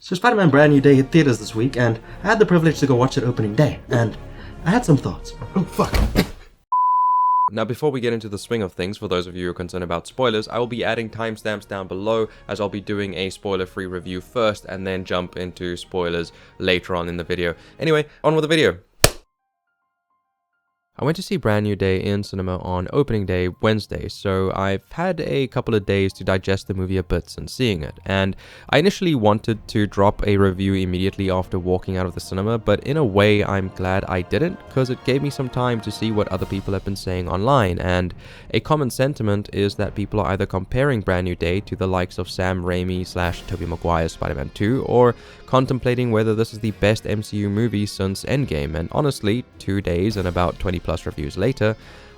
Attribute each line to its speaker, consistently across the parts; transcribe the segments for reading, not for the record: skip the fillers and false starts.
Speaker 1: So Spider-Man Brand New Day hit theaters this week, and I had the privilege to go watch it opening day, and I had some thoughts. Oh, fuck.
Speaker 2: Now, before we get into the swing of things, for those of you who are concerned about spoilers, I will be adding timestamps down below, as I'll be doing a spoiler-free review first, and then jump into spoilers later on in the video. Anyway, on with the video. I went to see Brand New Day in cinema on opening day, Wednesday, so I've had a couple of days to digest the movie a bit since seeing it, and I initially wanted to drop a review immediately after walking out of the cinema, but in a way I'm glad I didn't, because it gave me some time to see what other people have been saying online, and a common sentiment is that people are either comparing Brand New Day to the likes of Sam Raimi / Tobey Maguire's Spider-Man 2, or contemplating whether this is the best MCU movie since Endgame, and honestly, 2 days and about 20 plus reviews later,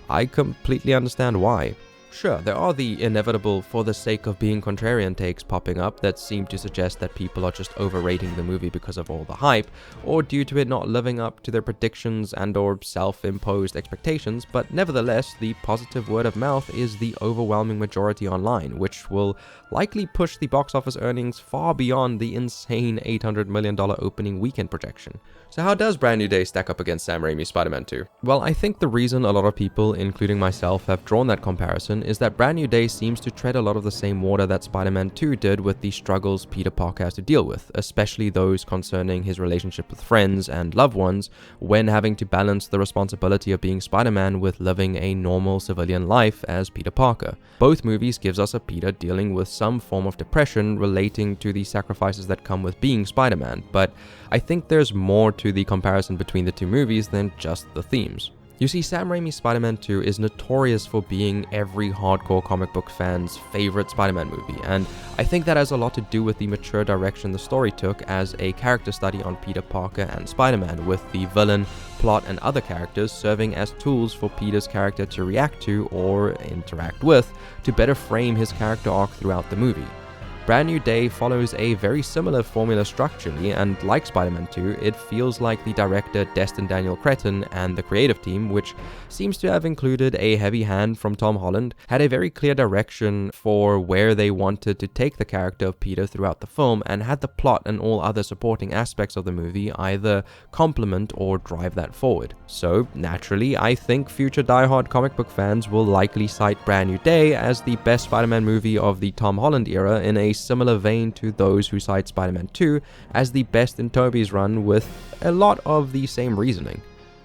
Speaker 2: I completely understand why. Sure, there are the inevitable for the sake of being contrarian takes popping up that seem to suggest that people are just overrating the movie because of all the hype, or due to it not living up to their predictions and or self-imposed expectations, but nevertheless, the positive word of mouth is the overwhelming majority online, which will likely push the box office earnings far beyond the insane $800 million opening weekend projection. So how does Brand New Day stack up against Sam Raimi's Spider-Man 2? Well, I think the reason a lot of people, including myself, have drawn that comparison is that Brand New Day seems to tread a lot of the same water that Spider-Man 2 did with the struggles Peter Parker has to deal with, especially those concerning his relationship with friends and loved ones when having to balance the responsibility of being Spider-Man with living a normal civilian life as Peter Parker. Both movies gives us a Peter dealing with some form of depression relating to the sacrifices that come with being Spider-Man, but I think there's more to the comparison between the two movies than just the themes. You see, Sam Raimi's Spider-Man 2 is notorious for being every hardcore comic book fan's favorite Spider-Man movie, and I think that has a lot to do with the mature direction the story took as a character study on Peter Parker and Spider-Man, with the villain, plot, and other characters serving as tools for Peter's character to react to or interact with to better frame his character arc throughout the movie. Brand New Day follows a very similar formula structurally, and like Spider-Man 2, it feels like the director Destin Daniel Cretton and the creative team, which seems to have included a heavy hand from Tom Holland, had a very clear direction for where they wanted to take the character of Peter throughout the film, and had the plot and all other supporting aspects of the movie either complement or drive that forward. So, naturally, I think future diehard comic book fans will likely cite Brand New Day as the best Spider-Man movie of the Tom Holland era, in a similar vein to those who cite Spider-Man 2 as the best in Tobey's run, with a lot of the same reasoning.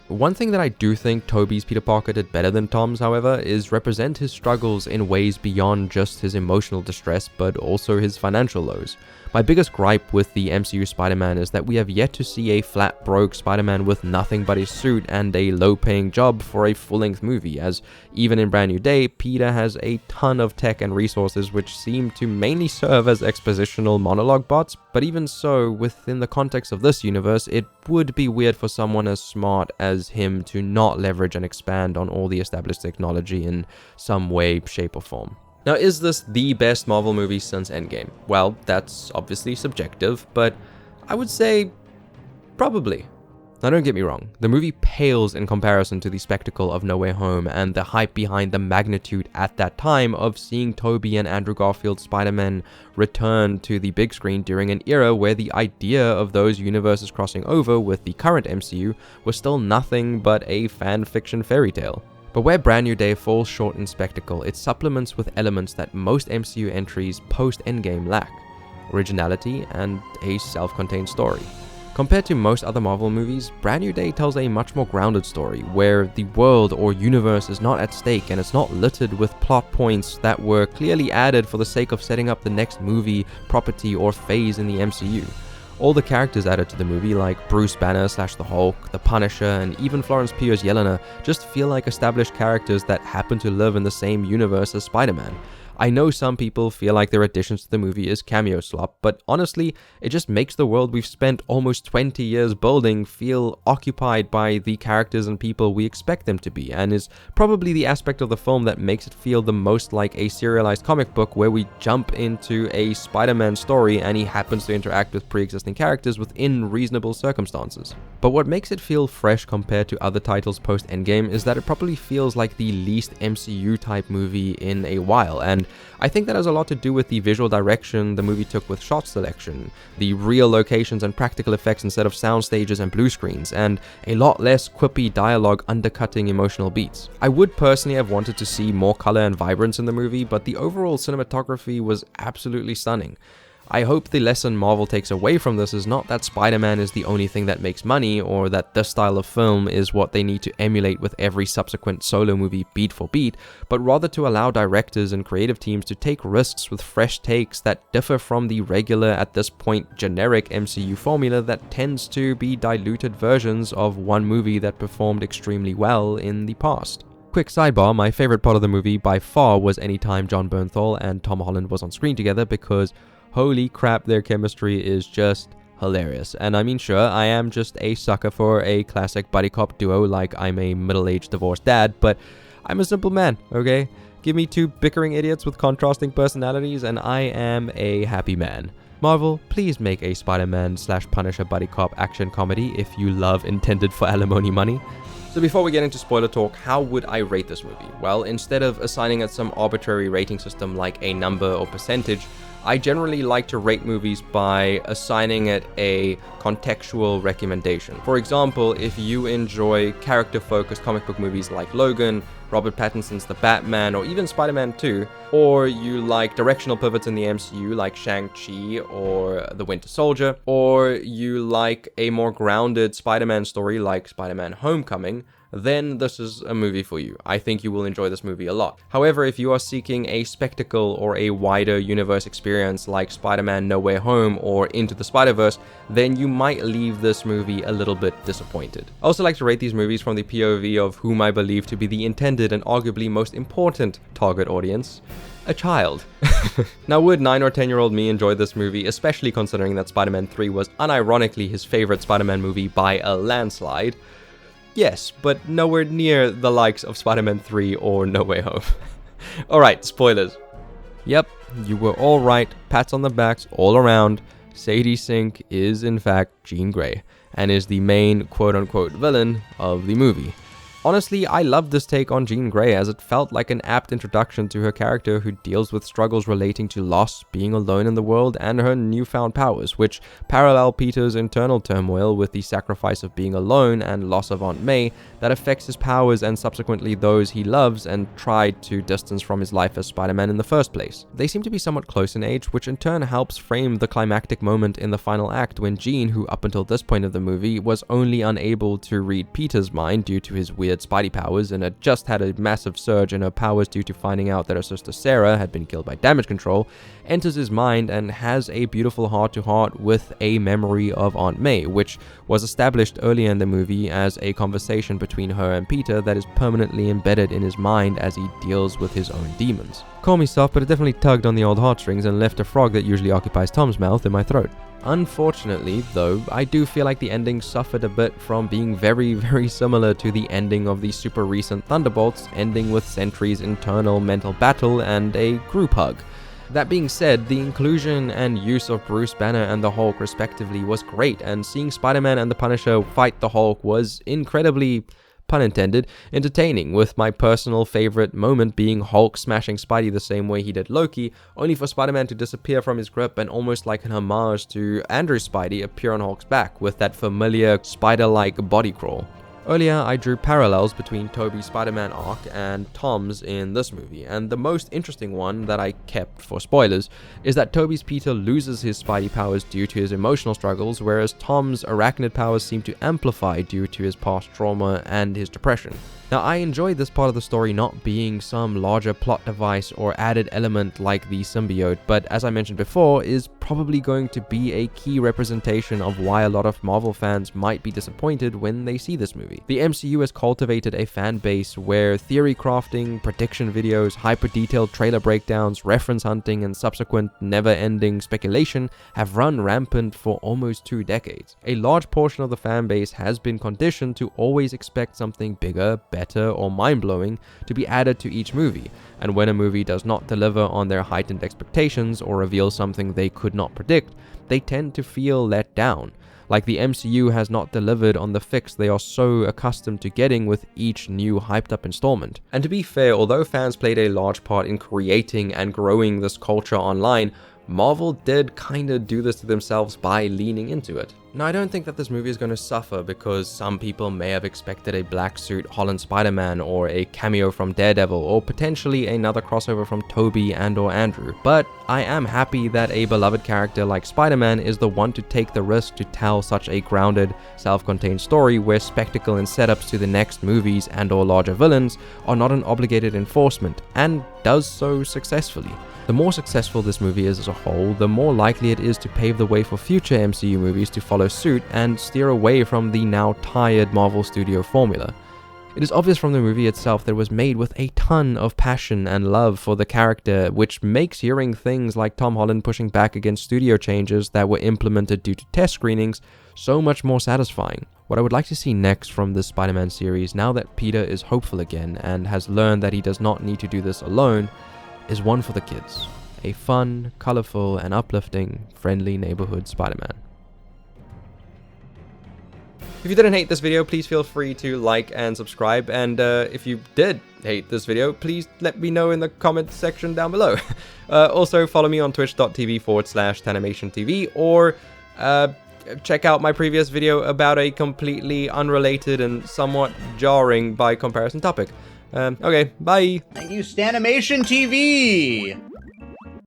Speaker 2: One thing that I do think Tobey's Peter Parker did better than Tom's, however, is represent his struggles in ways beyond just his emotional distress, but also his financial lows. My biggest gripe with the MCU Spider-Man is that we have yet to see a flat broke Spider-Man with nothing but his suit and a low-paying job for a full-length movie, as even in Brand New Day, Peter has a ton of tech and resources which seem to mainly serve as expositional monologue bots, but even so, within the context of this universe, it would be weird for someone as smart as him to not leverage and expand on all the established technology in some way, shape, or form. Now, is this the best Marvel movie since Endgame? Well, that's obviously subjective, but I would say probably. Now, don't get me wrong, the movie pales in comparison to the spectacle of No Way Home and the hype behind the magnitude at that time of seeing Tobey and Andrew Garfield's Spider-Man return to the big screen during an era where the idea of those universes crossing over with the current MCU was still nothing but a fan fiction fairy tale. But where Brand New Day falls short in spectacle, it supplements with elements that most MCU entries post-Endgame lack: originality and a self-contained story. Compared to most other Marvel movies, Brand New Day tells a much more grounded story, where the world or universe is not at stake and it's not littered with plot points that were clearly added for the sake of setting up the next movie, property, or phase in the MCU. All the characters added to the movie, like Bruce Banner / the Hulk, the Punisher, and even Florence Pugh's Yelena, just feel like established characters that happen to live in the same universe as Spider-Man. I know some people feel like their additions to the movie is cameo slop, but honestly, it just makes the world we've spent almost 20 years building feel occupied by the characters and people we expect them to be, and is probably the aspect of the film that makes it feel the most like a serialized comic book where we jump into a Spider-Man story and he happens to interact with pre-existing characters within reasonable circumstances. But what makes it feel fresh compared to other titles post-Endgame is that it probably feels like the least MCU type movie in a while, and and I think that has a lot to do with the visual direction the movie took with shot selection, the real locations and practical effects instead of sound stages and blue screens, and a lot less quippy dialogue undercutting emotional beats. I would personally have wanted to see more color and vibrance in the movie, but the overall cinematography was absolutely stunning. I hope the lesson Marvel takes away from this is not that Spider-Man is the only thing that makes money, or that this style of film is what they need to emulate with every subsequent solo movie beat for beat, but rather to allow directors and creative teams to take risks with fresh takes that differ from the regular, at this point generic MCU formula that tends to be diluted versions of one movie that performed extremely well in the past. Quick sidebar, my favorite part of the movie by far was any time John Bernthal and Tom Holland was on screen together, because holy crap, their chemistry is just hilarious. And I mean, sure, I am just a sucker for a classic buddy cop duo, like I'm a middle-aged divorced dad, but I'm a simple man, okay? Give me two bickering idiots with contrasting personalities and I am a happy man. Marvel, please make a Spider-Man/Punisher buddy cop action comedy if you love intended for alimony money. So before we get into spoiler talk, how would I rate this movie? Well, instead of assigning it some arbitrary rating system like a number or percentage, I generally like to rate movies by assigning it a contextual recommendation. For example, if you enjoy character-focused comic book movies like Logan, Robert Pattinson's The Batman, or even Spider-Man 2, or you like directional pivots in the MCU like Shang-Chi or The Winter Soldier, or you like a more grounded Spider-Man story like Spider-Man Homecoming, then this is a movie for you. I think you will enjoy this movie a lot. However, if you are seeking a spectacle or a wider universe experience like Spider-Man No Way Home or Into the Spider-Verse, then you might leave this movie a little bit disappointed. I also like to rate these movies from the POV of whom I believe to be the intended and arguably most important target audience: a child. Now, would 9 or 10-year-old me enjoy this movie, especially considering that Spider-Man 3 was unironically his favorite Spider-Man movie by a landslide? Yes, but nowhere near the likes of Spider-Man 3 or No Way Home. Alright, spoilers. Yep, you were all right, pats on the backs all around. Sadie Sink is in fact Jean Grey, and is the main quote-unquote villain of the movie. Honestly, I loved this take on Jean Grey, as it felt like an apt introduction to her character who deals with struggles relating to loss, being alone in the world, and her newfound powers, which parallel Peter's internal turmoil with the sacrifice of being alone and loss of Aunt May that affects his powers and subsequently those he loves and tried to distance from his life as Spider-Man in the first place. They seem to be somewhat close in age, which in turn helps frame the climactic moment in the final act when Jean, who up until this point of the movie was only unable to read Peter's mind due to his weird Spidey powers and had just had a massive surge in her powers due to finding out that her sister Sarah had been killed by damage control, enters his mind and has a beautiful heart-to-heart with a memory of Aunt May, which was established earlier in the movie as a conversation between her and Peter that is permanently embedded in his mind as he deals with his own demons. Call me soft, but it definitely tugged on the old heartstrings and left a frog that usually occupies Tom's mouth in my throat. Unfortunately, though, I do feel like the ending suffered a bit from being very similar to the ending of the super recent Thunderbolts, ending with Sentry's internal mental battle and a group hug. That being said, the inclusion and use of Bruce Banner and the Hulk respectively was great, and seeing Spider-Man and the Punisher fight the Hulk was incredibly, pun intended, entertaining, with my personal favorite moment being Hulk smashing Spidey the same way he did Loki, only for Spider-Man to disappear from his grip and almost like an homage to Andrew Spidey appear on Hulk's back with that familiar spider-like body crawl. Earlier, I drew parallels between Tobey's Spider-Man arc and Tom's in this movie, and the most interesting one that I kept for spoilers is that Tobey's Peter loses his Spidey powers due to his emotional struggles, whereas Tom's arachnid powers seem to amplify due to his past trauma and his depression. Now, I enjoyed this part of the story not being some larger plot device or added element like the symbiote, but as I mentioned before, is probably going to be a key representation of why a lot of Marvel fans might be disappointed when they see this movie. The MCU has cultivated a fan base where theory crafting, prediction videos, hyper-detailed trailer breakdowns, reference hunting, and subsequent never-ending speculation have run rampant for almost 2 decades. A large portion of the fan base has been conditioned to always expect something bigger, better, or mind-blowing to be added to each movie, and when a movie does not deliver on their heightened expectations or reveal something they could not predict, they tend to feel let down. like the MCU has not delivered on the fix they are so accustomed to getting with each new hyped up installment. And to be fair, although fans played a large part in creating and growing this culture online, Marvel did kinda do this to themselves by leaning into it. Now, I don't think that this movie is going to suffer because some people may have expected a black suit Holland Spider-Man or a cameo from Daredevil or potentially another crossover from Tobey and or Andrew, but I am happy that a beloved character like Spider-Man is the one to take the risk to tell such a grounded, self-contained story where spectacle and setups to the next movies and or larger villains are not an obligated enforcement, and does so successfully. The more successful this movie is as a whole, the more likely it is to pave the way for future MCU movies to follow suit and steer away from the now tired Marvel Studio formula. It is obvious from the movie itself that it was made with a ton of passion and love for the character, which makes hearing things like Tom Holland pushing back against studio changes that were implemented due to test screenings so much more satisfying. What I would like to see next from this Spider-Man series, now that Peter is hopeful again and has learned that he does not need to do this alone, is one for the kids. A fun, colorful, and uplifting, friendly neighborhood Spider-Man. If you didn't hate this video, please feel free to like and subscribe, and if you did hate this video, please let me know in the comments section down below. Also, follow me on twitch.tv/StanimationTV, or check out my previous video about a completely unrelated and somewhat jarring by comparison topic. Okay, bye!
Speaker 3: Thank you, StanimationTV!